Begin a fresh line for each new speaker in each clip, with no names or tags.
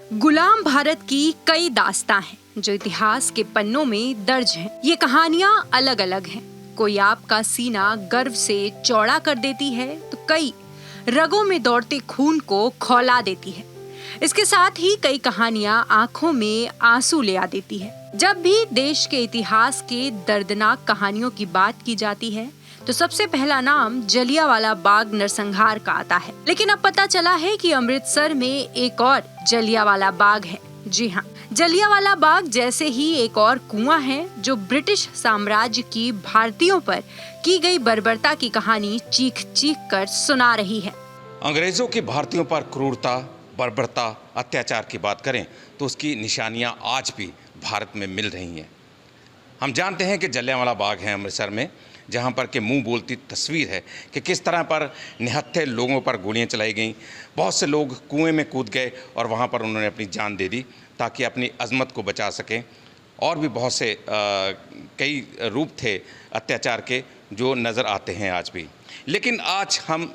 गुलाम भारत की कई दास्तां हैं जो इतिहास के पन्नों में दर्ज हैं। ये कहानियां अलग अलग हैं। कोई आपका सीना गर्व से चौड़ा कर देती है तो कई रगों में दौड़ते खून को खौला देती है। इसके साथ ही कई कहानियां आंखों में आंसू ले आ देती है। जब भी देश के इतिहास के दर्दनाक कहानियों की बात की जाती है तो सबसे पहला नाम जलियांवाला बाग नरसंहार का आता है। लेकिन अब पता चला है कि अमृतसर में एक और जलियांवाला बाग है। जी हाँ, जलियांवाला बाग जैसे ही एक और कुआं है जो ब्रिटिश साम्राज्य की भारतीयों पर की गई बर्बरता की कहानी चीख चीख कर सुना रही है।
अंग्रेजों की भारतीयों पर क्रूरता, बर्बरता, अत्याचार की बात करें तो उसकी निशानियां आज भी भारत में मिल रही हैं। हम जानते हैं कि जलियांवाला बाग है अमृतसर में, जहां पर के मुंह बोलती तस्वीर है कि किस तरह पर निहत्थे लोगों पर गोलियां चलाई गईं। बहुत से लोग कुएं में कूद गए और वहां पर उन्होंने अपनी जान दे दी ताकि अपनी अजमत को बचा सकें। और भी बहुत से कई रूप थे अत्याचार के जो नज़र आते हैं आज भी। लेकिन आज हम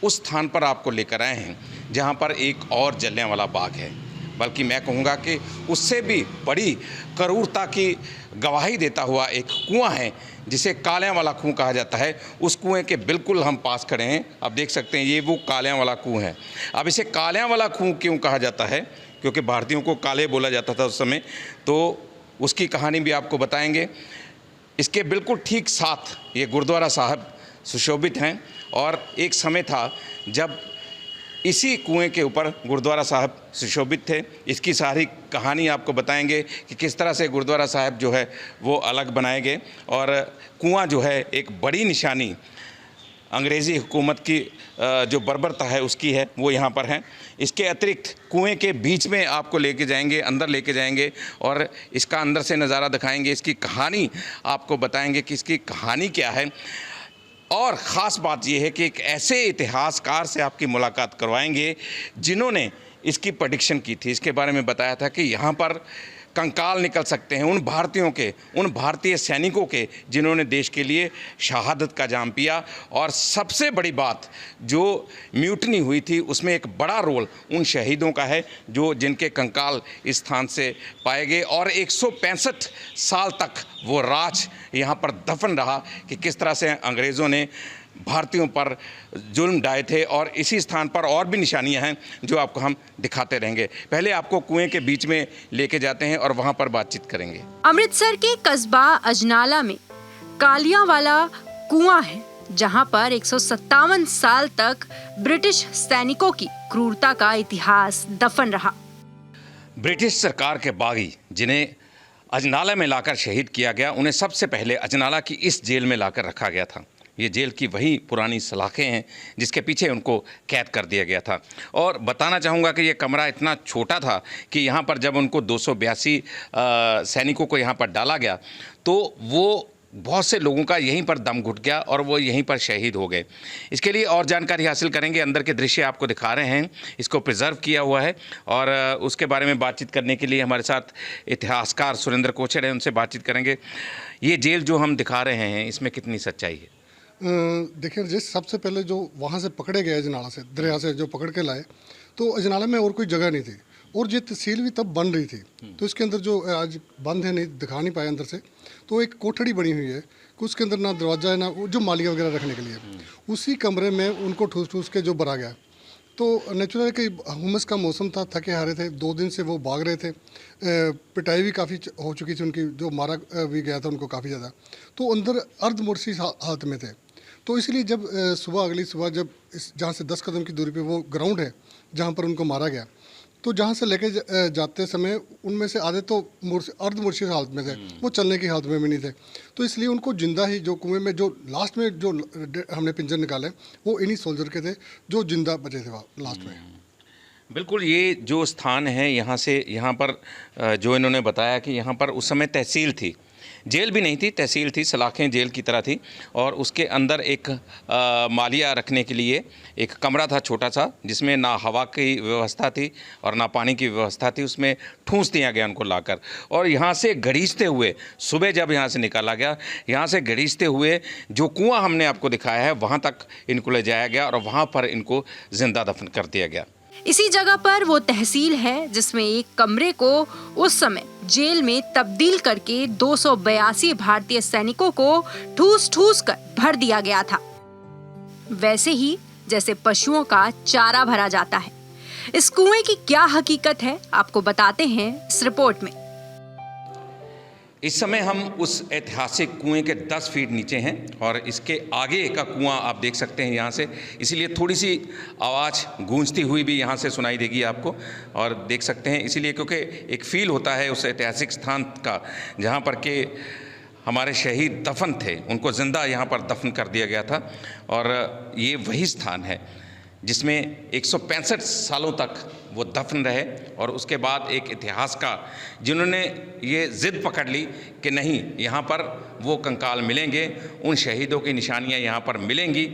उस स्थान पर आपको लेकर आए हैं जहां पर एक और जलियांवाला बाग है, बल्कि मैं कहूँगा कि उससे भी बड़ी क्रूरता की गवाही देता हुआ एक कुआं है जिसे कालियांवाला कुआं कहा जाता है। उस कुएं के बिल्कुल हम पास खड़े हैं। आप देख सकते हैं ये वो कालियांवाला कुआं है। अब इसे कालियांवाला कुआं क्यों कहा जाता है? क्योंकि भारतीयों को काले बोला जाता था उस समय, तो उसकी कहानी भी आपको बताएंगे। इसके बिल्कुल ठीक साथ ये गुरुद्वारा साहब सुशोभित हैं और एक समय था जब इसी कुएं के ऊपर गुरुद्वारा साहब सुशोभित थे। इसकी सारी कहानी आपको बताएंगे कि किस तरह से गुरुद्वारा साहब जो है वो अलग बनाए गए और कुआं जो है एक बड़ी निशानी अंग्रेज़ी हुकूमत की जो बर्बरता है उसकी है, वो यहाँ पर है। इसके अतिरिक्त कुएं के बीच में आपको लेके जाएंगे, अंदर लेके जाएंगे और इसका अंदर से नज़ारा दिखाएंगे। इसकी कहानी आपको बताएंगे कि इसकी कहानी क्या है। और ख़ास बात यह है कि एक ऐसे इतिहासकार से आपकी मुलाकात करवाएंगे जिन्होंने इसकी प्रेडिक्शन की थी। इसके बारे में बताया था कि यहाँ पर कंकाल निकल सकते हैं उन भारतीयों के, उन भारतीय सैनिकों के जिन्होंने देश के लिए शहादत का जाम पिया। और सबसे बड़ी बात, जो म्यूटनी हुई थी उसमें एक बड़ा रोल उन शहीदों का है जो जिनके कंकाल इस स्थान से पाए गए। और 165 साल तक वो राज यहाँ पर दफन रहा कि किस तरह से अंग्रेज़ों ने भारतीयों पर जुल्म ढाए थे। और इसी स्थान पर और भी निशानियां हैं जो आपको हम दिखाते रहेंगे। पहले आपको कुएं के बीच में लेके जाते हैं और वहां पर बातचीत करेंगे।
अमृतसर के कस्बा अजनाला में कालियांवाला कुआं है जहां पर 157 साल तक ब्रिटिश सैनिकों की क्रूरता का इतिहास दफन रहा।
ब्रिटिश सरकार के बागी जिन्हें अजनाला में लाकर शहीद किया गया, उन्हें सबसे पहले अजनाला की इस जेल में लाकर रखा गया था। ये जेल की वही पुरानी सलाखें हैं जिसके पीछे उनको कैद कर दिया गया था। और बताना चाहूँगा कि ये कमरा इतना छोटा था कि यहाँ पर जब उनको 282 सैनिकों को यहाँ पर डाला गया तो वो बहुत से लोगों का यहीं पर दम घुट गया और वो यहीं पर शहीद हो गए। इसके लिए और जानकारी हासिल करेंगे। अंदर के दृश्य आपको दिखा रहे हैं, इसको प्रिजर्व किया हुआ है। और उसके बारे में बातचीत करने के लिए हमारे साथ इतिहासकार सुरेंद्र कोचर हैं, उनसे बातचीत करेंगे। ये जेल जो हम दिखा रहे हैं इसमें कितनी सच्चाई है?
देखिए, जिस सबसे पहले जो वहाँ से पकड़े गए अजनाला से, दरिया से जो पकड़ के लाए, तो अजनाला में और कोई जगह नहीं थी और ये तहसील भी तब बन रही थी। तो इसके अंदर जो आज बंद है, नहीं दिखा नहीं पाए अंदर से, तो एक कोठड़ी बनी हुई है कि उसके अंदर ना दरवाज़ा है ना जो मालिया वगैरह रखने के लिए। उसी कमरे में उनको ठूस ठूस के जो भरा गया। तो नेचुरल कि हुमस का मौसम था, थके हारे थे, 2 दिन से वो भाग रहे थे, पिटाई भी काफ़ी हो चुकी थी उनकी, जो मारा भी गया था उनको काफ़ी ज़्यादा, तो अंदर अर्धमुर्शी हालत में थे। तो इसलिए जब अगली सुबह जब जहाँ से 10 कदम की दूरी पे वो ग्राउंड है जहाँ पर उनको मारा गया, तो जहाँ से लेके जाते समय उनमें से आधे तो अर्धमुर्शी हालत में थे, वो चलने की हालत में भी नहीं थे। तो इसलिए उनको जिंदा ही जो कुएं में जो लास्ट में जो हमने पिंजर निकाले वो इन्हीं सोल्जर के थे जो जिंदा बचे थे लास्ट में।
बिल्कुल, ये जो स्थान है यहाँ से, यहाँ पर जो इन्होंने बताया कि यहाँ पर उस समय तहसील थी, जेल भी नहीं थी, तहसील थी, सलाखें जेल की तरह थी। और उसके अंदर एक मालिया रखने के लिए एक कमरा था छोटा सा, जिसमें ना हवा की व्यवस्था थी और ना पानी की व्यवस्था थी। उसमें ठूंस दिया गया उनको लाकर और यहाँ से घड़ीसते हुए सुबह जब यहाँ से निकाला गया, यहाँ से घड़ीसते हुए जो कुआं हमने आपको दिखाया है वहाँ तक इनको ले जाया गया और वहाँ पर इनको जिंदा दफन कर दिया गया।
इसी जगह पर वो तहसील है जिसमें एक कमरे को उस समय जेल में तब्दील करके 282 भारतीय सैनिकों को ठूस ठूस कर भर दिया गया था, वैसे ही जैसे पशुओं का चारा भरा जाता है। इस कुएं की क्या हकीकत है आपको बताते हैं इस रिपोर्ट में।
इस समय हम उस ऐतिहासिक कुएं के 10 फीट नीचे हैं और इसके आगे का कुआं आप देख सकते हैं यहाँ से, इसीलिए थोड़ी सी आवाज़ गूंजती हुई भी यहाँ से सुनाई देगी आपको और देख सकते हैं, इसीलिए क्योंकि एक फील होता है उस ऐतिहासिक स्थान का जहाँ पर के हमारे शहीद दफन थे, उनको ज़िंदा यहाँ पर दफन कर दिया गया था। और ये वही स्थान है जिसमें 165 सालों तक वो दफन रहे और उसके बाद एक इतिहासकार जिन्होंने ये ज़िद पकड़ ली कि नहीं, यहाँ पर वो कंकाल मिलेंगे, उन शहीदों की निशानियाँ यहाँ पर मिलेंगी।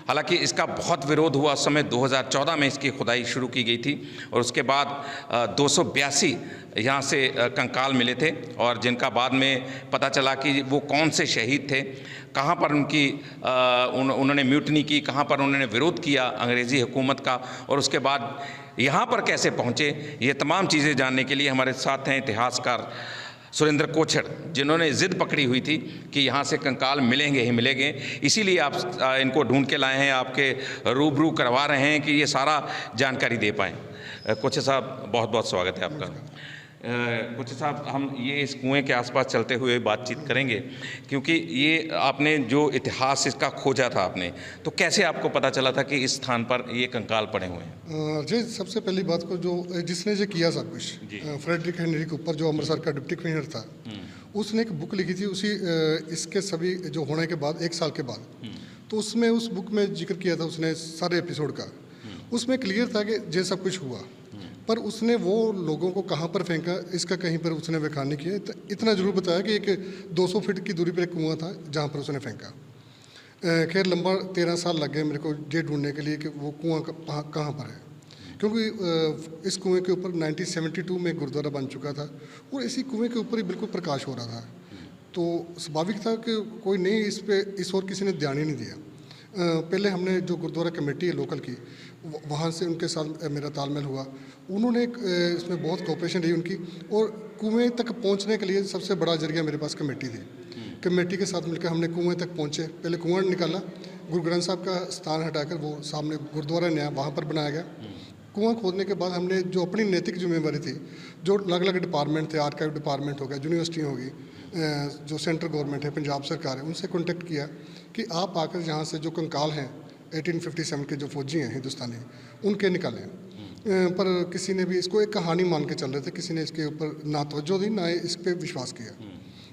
हालांकि इसका बहुत विरोध हुआ, उस समय 2014 में इसकी खुदाई शुरू की गई थी और उसके बाद 282 यहाँ से कंकाल मिले थे और जिनका बाद में पता चला कि वो कौन से शहीद थे, कहाँ पर उन्होंने म्यूटनी की, कहाँ पर उन्होंने विरोध किया अंग्रेज़ी हुकूमत का और उसके बाद यहाँ पर कैसे पहुँचे। ये तमाम चीज़ें जानने के लिए हमारे साथ हैं इतिहासकार सुरेंद्र कोछड़, जिन्होंने ज़िद पकड़ी हुई थी कि यहाँ से कंकाल मिलेंगे ही मिलेंगे, इसीलिए आप इनको ढूंढ के लाए हैं, आपके रूबरू करवा रहे हैं कि ये सारा जानकारी दे पाएँ। कोछड़ साहब, बहुत बहुत स्वागत है आपका। कोछड़ साहब, हम ये इस कुएं के आसपास चलते हुए बातचीत करेंगे क्योंकि ये आपने जो इतिहास इसका खोजा था आपने, तो कैसे आपको पता चला था कि इस स्थान पर ये कंकाल पड़े हुए हैं?
जी, सबसे पहली बात को जो जिसने जो किया सब कुछ, फ्रेडरिक हेनरी कूपर जो अमृतसर का डिप्टी कमिश्नर था, उसने एक बुक लिखी थी उसी इसके सभी जो होने के बाद 1 साल के बाद, तो उसमें उस बुक में जिक्र किया था उसने सारे एपिसोड का। उसमें क्लियर था कि ये सब कुछ हुआ, पर उसने वो लोगों को कहाँ पर फेंका इसका कहीं पर उसने व्याख्यान नहीं किया। इतना जरूर बताया कि एक 200 फीट की दूरी पर एक कुआं था जहाँ पर उसने फेंका। खैर लंबा 13 साल लग गए मेरे को ये ढूंढने के लिए कि वो कुआं कहाँ पर है, क्योंकि इस कुएं के ऊपर 1972 में गुरुद्वारा बन चुका था और इसी कुएं के ऊपर ही बिल्कुल प्रकाश हो रहा था, तो स्वाभाविक था कि कोई नहीं इस ओर किसी ने ध्यान ही नहीं दिया। पहले हमने जो गुरुद्वारा कमेटी है लोकल की, वहाँ से उनके साथ मेरा तालमेल हुआ, उन्होंने इसमें बहुत कोऑपरेशन रही उनकी और कुएं तक पहुँचने के लिए सबसे बड़ा जरिया मेरे पास कमेटी थी। कमेटी के साथ मिलकर हमने कुएं तक पहुँचे। पहले कुआं निकाला, गुरु ग्रंथ साहब का स्थान हटाकर वो सामने गुरुद्वारा नया वहाँ पर बनाया गया। कुआं खोदने के बाद हमने जो अपनी नैतिक जिम्मेवारी थी, जो अलग अलग डिपार्टमेंट थे, आर्काइव डिपार्टमेंट हो गया, यूनिवर्सिटी होगी, जो सेंट्रल गवर्नमेंट है, पंजाब सरकार है, उनसे कॉन्टेक्ट किया कि आप आकर यहाँ से जो कंकाल हैं 1857 के जो फौजी हैं हिंदुस्तानी, उनके निकालें। पर किसी ने भी इसको एक कहानी मान के चल रहे थे, किसी ने इसके ऊपर ना तवज्जो दी ना इस पर विश्वास किया।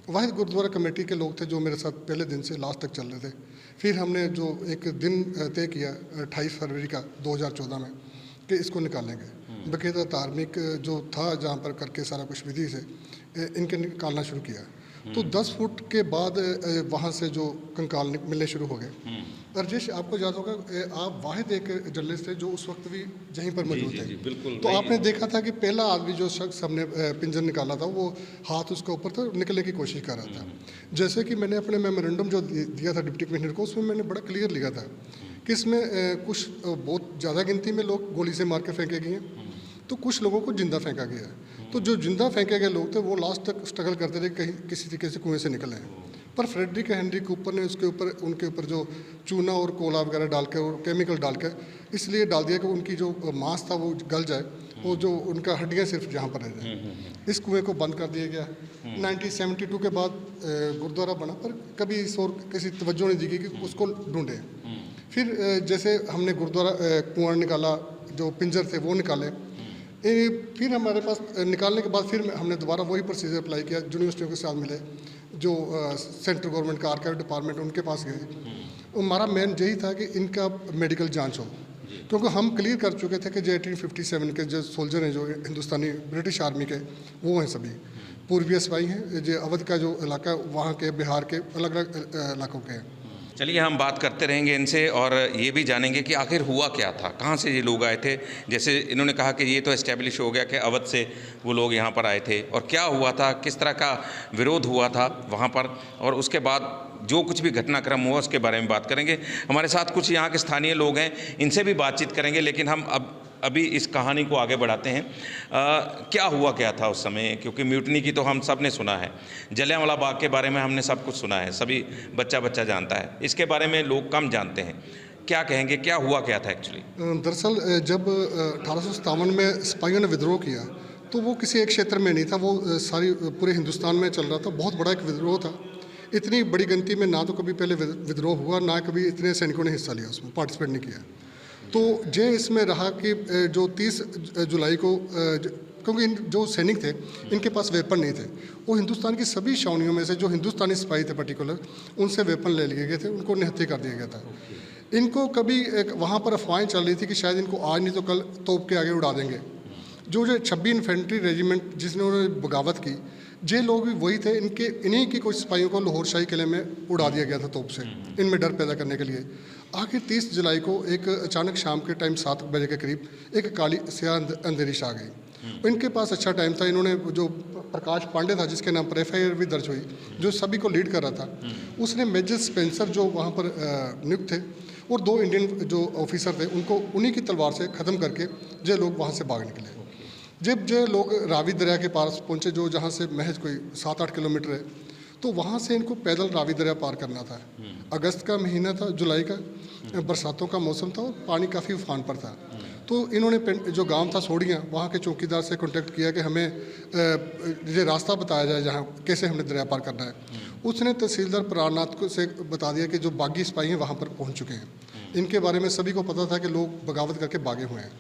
वाहिद गुरुद्वारा कमेटी के लोग थे जो मेरे साथ पहले दिन से लास्ट तक चल रहे थे। फिर हमने जो एक दिन तय किया 28 फरवरी का 2014 में कि इसको निकालेंगे। बकायदा धार्मिक जो था जहाँ पर करके सारा कुछ विधि से इनके निकालना शुरू किया। तो 10 फुट के बाद वहाँ से जो कंकाल मिलने शुरू हो गए। राजेश, आपको याद होगा आप वाहिद एक जर्नलिस्ट थे जो उस वक्त भी यहीं पर मौजूद थे।
बिल्कुल।
तो आपने देखा था कि पहला आदमी जो शख्स हमने पिंजर निकाला था वो हाथ उसके ऊपर था, निकलने की कोशिश कर रहा था। जैसे कि मैंने अपने मेमोरेंडम जो दिया था डिप्टी कमिश्नर को, उसमें मैंने बड़ा क्लियर लिखा था कि इसमें कुछ बहुत ज़्यादा गिनती में लोग गोली से मार के फेंके गए हैं, तो कुछ लोगों को जिंदा फेंका गया है। तो जो जिंदा फेंके गए लोग थे वो लास्ट तक स्ट्रगल करते रहे कहीं किसी तरीके से कुएं से निकले हैं। पर फ्रेडरिक हेनरी कूपर ने उनके ऊपर जो चूना और कोला वगैरह डाल के और केमिकल डाल के इसलिए डाल दिया कि उनकी जो मांस था वो गल जाए, वो जो उनका हड्डियाँ सिर्फ जहाँ पर रह जाए। इस कुएं को बंद कर दिया गया। 1972 के बाद गुरुद्वारा बना, पर कभी इस और किसी तवज्जो नहीं दी गई कि उसको ढूंढें। फिर जैसे हमने गुरुद्वारा कुआं निकाला, जो पिंजर थे वो निकाले, फिर हमारे पास निकालने के बाद फिर हमने दोबारा वही प्रोसीजर अप्लाई किया। यूनिवर्सिटियों के साथ मिले, जो सेंट्रल गवर्नमेंट का आर्काइव डिपार्टमेंट उनके पास गए। हमारा मेन यही था कि इनका मेडिकल जांच हो, क्योंकि हम क्लियर कर चुके थे कि जो 1857 के जो सोल्जर हैं जो हिंदुस्तानी ब्रिटिश आर्मी के, वो हैं सभी पूर्वीय सिपाही हैं। जो अवध का जो इलाका वहाँ के, बिहार के अलग अलग इलाकों के हैं।
चलिए, हम बात करते रहेंगे इनसे और ये भी जानेंगे कि आखिर हुआ क्या था, कहाँ से ये लोग आए थे। जैसे इन्होंने कहा कि ये तो एस्टेब्लिश हो गया कि अवध से वो लोग यहाँ पर आए थे, और क्या हुआ था, किस तरह का विरोध हुआ था वहाँ पर, और उसके बाद जो कुछ भी घटनाक्रम हुआ उसके बारे में बात करेंगे। हमारे साथ कुछ यहाँ के स्थानीय लोग हैं, इनसे भी बातचीत करेंगे। लेकिन हम अब अभी इस कहानी को आगे बढ़ाते हैं। क्या हुआ क्या था उस समय, क्योंकि म्यूटनी की तो हम सब ने सुना है, जलियांवाला बाग के बारे में हमने सब कुछ सुना है, सभी बच्चा जानता है, इसके बारे में लोग कम जानते हैं। क्या कहेंगे, क्या हुआ क्या था एक्चुअली?
दरअसल जब 1857 में सिपाहियों ने विद्रोह किया तो वो किसी एक क्षेत्र में नहीं था, वो सारी पूरे हिंदुस्तान में चल रहा था। बहुत बड़ा एक विद्रोह था। इतनी बड़ी गिनती में ना तो कभी पहले विद्रोह हुआ, ना कभी इतने सैनिकों ने हिस्सा लिया, उसमें पार्टिसिपेट नहीं किया। तो जे इसमें रहा कि जो 30 जुलाई को क्योंकि जो सैनिक थे इनके पास वेपन नहीं थे, वो हिंदुस्तान की सभी छावनियों में से जो हिंदुस्तानी सिपाही थे पर्टिकुलर, उनसे वेपन ले लिए गए थे, उनको निहत्थे कर दिया गया था। इनको कभी एक वहाँ पर अफवाहें चल रही थी कि शायद इनको आज नहीं तो कल तोप के आगे उड़ा देंगे। जो 26 इन्फेंट्री रेजिमेंट जिसने उन्होंने बगावत की, ये लोग भी वही थे। इन्हीं की कुछ सिपाहियों को लाहौर शाही किले में उड़ा दिया गया था तोप से, इनमें डर पैदा करने के लिए। आखिर 30 जुलाई को एक अचानक शाम के टाइम 7 बजे के करीब एक काली स्याह अंधेरी छा गई। इनके पास अच्छा टाइम था। इन्होंने जो प्रकाश पांडे था, जिसके नाम पर FIR भी दर्ज हुई, जो सभी को लीड कर रहा था, उसने मेजर स्पेंसर जो वहाँ पर नियुक्त थे और 2 इंडियन जो ऑफिसर थे, उनको उन्हीं की तलवार से ख़त्म करके ये लोग वहाँ से भाग निकले। जब ये लोग रावी दरिया के पास पहुँचे, जो जहाँ से महज कोई 7-8 किलोमीटर है, तो वहाँ से इनको पैदल रावी दरिया पार करना था। अगस्त का महीना था, जुलाई का, बरसातों का मौसम था और पानी काफ़ी उफान पर था। तो इन्होंने जो गांव था सोड़ियाँ, वहाँ के चौकीदार से कांटेक्ट किया कि हमें ये रास्ता बताया जाए जहाँ कैसे हमने दरिया पार करना है। उसने तहसीलदार प्राणनाथ को से बता दिया कि जो बागी सिपाही हैं वहाँ पर पहुँच चुके हैं। इनके बारे में सभी को पता था कि लोग बगावत करके भागे हुए हैं।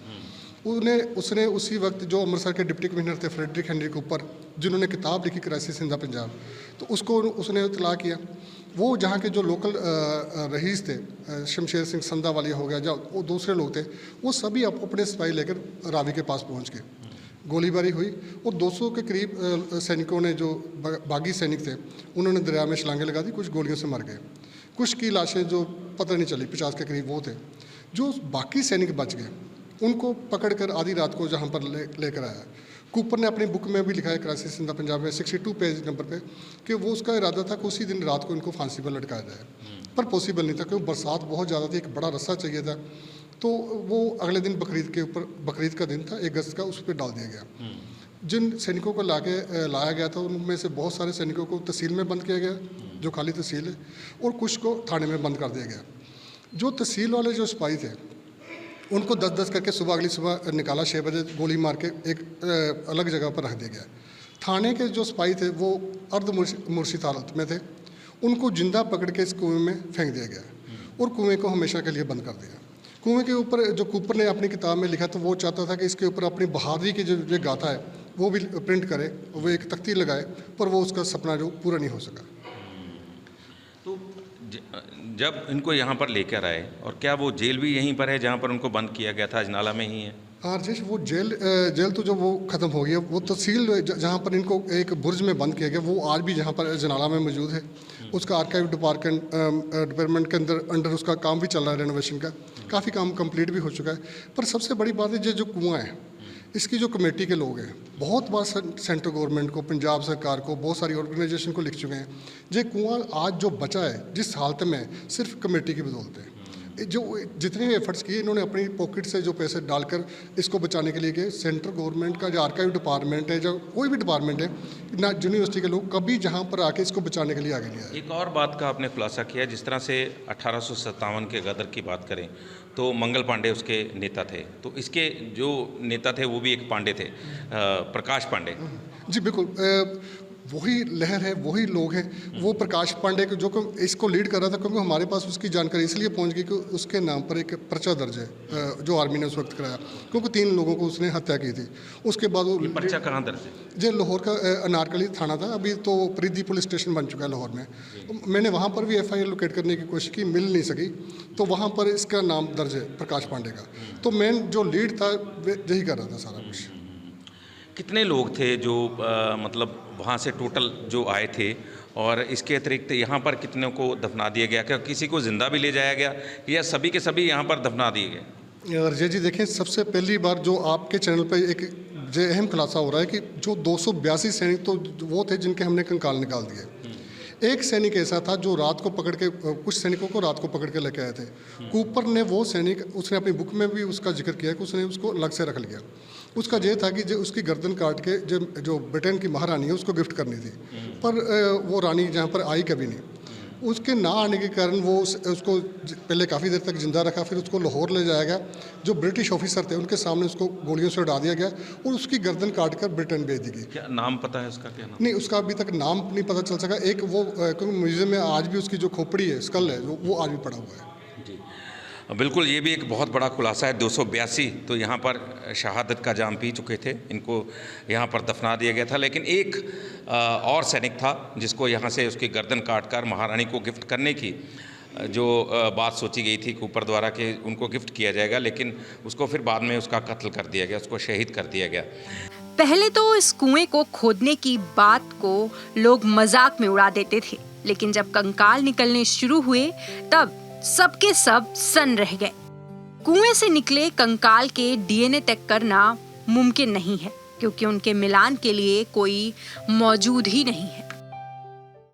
उसने उसी वक्त जो अमृतसर के डिप्टी कमिश्नर थे फ्रेडरिक हेनरी कूपर, जिन्होंने किताब लिखी क्राइसिस इन द पंजाब, तो उसको उसने इतला किया। वो जहाँ के जो लोकल रईस थे, शमशेर सिंह संधा वाली हो गया, जो वो दूसरे लोग थे, वो सभी अपने सिपाही लेकर रावी के पास पहुँच गए। गोलीबारी हुई और 200 के करीब सैनिकों ने, जो बागी सैनिक थे, उन्होंने दरिया में छलांगे लगा दी, कुछ गोलियों से मर गए। कुछ की लाशें जो पता नहीं चली, 50 के करीब वो थे। जो बाकी सैनिक बच गए, उनको पकड़कर आधी रात को जहाँ पर लेकर आया। कूपर ने अपनी बुक में भी लिखा है क्राइसिस इन द पंजाब में 62 पेज नंबर पे कि वो उसका इरादा था कि उसी दिन रात को इनको फांसी पर लटकाया जाए, पर पॉसिबल नहीं था क्योंकि बरसात बहुत ज़्यादा थी, एक बड़ा रस्सा चाहिए था। तो वो अगले दिन बकरीद का दिन था, 1 अगस्त का, उस पर डाल दिया गया। जिन सैनिकों को लाया गया था, उनमें से बहुत सारे सैनिकों को तहसील में बंद किया गया, जो खाली तहसील है, और कुछ को थाने में बंद कर दिया गया। जो तहसील वाले जो सिपाही थे, उनको 10-10 करके अगली सुबह निकाला, 6 बजे गोली मार के एक अलग जगह पर रख दिया गया। थाने के जो सिपाही थे वो अर्ध मूर्छित हालत में थे, उनको जिंदा पकड़ के इस कुएं में फेंक दिया गया और कुएं को हमेशा के लिए बंद कर दिया। कुएं के ऊपर जो कूपर ने अपनी किताब में लिखा, तो वो चाहता था कि इसके ऊपर अपनी बहादुरी की जो गाथा है वो भी प्रिंट करे, वो एक तख्ती लगाए, पर वो उसका सपना जो पूरा नहीं हो सका।
तो जब इनको यहाँ पर लेकर आए, और क्या वो जेल भी यहीं पर है जहाँ पर उनको बंद किया गया था, अजनाला में ही है?
हाँ राजेश, वो जेल तो जो वो ख़त्म हो गया, वो तहसील जहाँ पर इनको एक बुर्ज में बंद किया गया, वो आज भी जहाँ पर अजनाला में मौजूद है। उसका आर्काइव डिपार्टमेंट के अंडर उसका काम भी चल रहा है, रेनोवेशन का काफ़ी काम कंप्लीट भी हो चुका है। पर सबसे बड़ी बात है, जो कुआं है, इसकी जो कमेटी के लोग हैं, बहुत बार सेंट्रल गवर्नमेंट को, पंजाब सरकार को, बहुत सारी ऑर्गेनाइजेशन को लिख चुके हैं। ये कुआं आज जो बचा है जिस हालत में, सिर्फ कमेटी की बदौलत है। जो जितने भी एफर्ट्स किए, इन्होंने अपनी पॉकेट से जो पैसे डालकर इसको बचाने के लिए गए। सेंट्रल गवर्नमेंट का जो आर्काइव डिपार्टमेंट है, जो कोई भी डिपार्टमेंट है ना, यूनिवर्सिटी के लोग कभी जहाँ पर आके इसको बचाने के लिए आगे नहीं आए।
एक और बात का आपने खुलासा किया, जिस तरह से 1857 के गदर की बात करें तो मंगल पांडे उसके नेता थे, तो इसके जो नेता थे वो भी एक पांडे थे, प्रकाश पांडे।
जी बिल्कुल, वही लहर है, वही लोग हैं। वो प्रकाश पांडे जो इसको लीड कर रहा था, क्योंकि हमारे पास उसकी जानकारी इसलिए पहुंच गई कि उसके नाम पर एक पर्चा दर्ज है जो आर्मी ने उस वक्त कराया, क्योंकि 3 लोगों को उसने हत्या की थी। उसके बाद वो
पर्चा कहाँ दर्ज है?
जो लाहौर का अनारकली थाना था, अभी तो प्रीति पुलिस स्टेशन बन चुका है लाहौर में। मैंने वहाँ पर भी FIR लोकेट करने की कोशिश की, मिल नहीं सकी, तो वहाँ पर इसका नाम दर्ज है प्रकाश पांडे का। तो मेन जो लीड था यही कर रहा था सारा कुछ।
कितने लोग थे जो मतलब वहाँ से टोटल जो आए थे, और इसके अतिरिक्त यहाँ पर कितने को दफना दिया गया? क्या किसी को ज़िंदा भी ले जाया गया, या सभी के सभी यहाँ पर दफना दिए गए?
रजय जी देखें, सबसे पहली बार जो आपके चैनल पर एक जो अहम खुलासा हो रहा है कि जो 282 सैनिक तो वो थे जिनके हमने कंकाल निकाल दिए। एक सैनिक ऐसा था जो रात को पकड़ के कुछ सैनिकों को रात को पकड़ के लेके आए थे। कूपर ने वो सैनिक, उसने अपनी बुक में भी उसका जिक्र किया कि उसने उसको अलग से रख लिया। उसका ये था कि जो उसकी गर्दन काट के जो ब्रिटेन की महारानी है उसको गिफ्ट करनी थी, पर वो रानी जहाँ पर आई कभी नहीं। उसके ना आने के कारण वो उसको पहले काफ़ी देर तक जिंदा रखा, फिर उसको लाहौर ले जाया गया। जो ब्रिटिश ऑफिसर थे उनके सामने उसको गोलियों से उड़ा दिया गया और उसकी गर्दन काट कर ब्रिटेन भेज दी गई।
क्या नाम पता है उसका? क्या नाम?
नहीं, उसका अभी तक नाम नहीं पता चल सका। एक वो क्योंकि म्यूजियम में आज भी उसकी जो खोपड़ी है, स्कल है, वो आज भी पड़ा हुआ है।
जी बिल्कुल, ये भी एक बहुत बड़ा खुलासा है। 282 तो यहाँ पर शहादत का जाम पी चुके थे, इनको यहाँ पर दफना दिया गया था। लेकिन एक और सैनिक था जिसको यहाँ से उसकी गर्दन काट कर महारानी को गिफ्ट करने की जो बात सोची गई थी कूपर द्वारा कि उनको गिफ्ट किया जाएगा, लेकिन उसको फिर बाद में उसका कत्ल कर दिया गया, उसको शहीद कर दिया गया।
पहले तो इस कुएं को खोदने की बात को लोग मजाक में उड़ा देते थे, लेकिन जब कंकाल निकलने शुरू हुए तब सबके सब सन्न रह गए। कुएं से निकले कंकाल के डीएनए तय करना मुमकिन नहीं है, क्योंकि उनके मिलान के लिए कोई मौजूद ही नहीं है।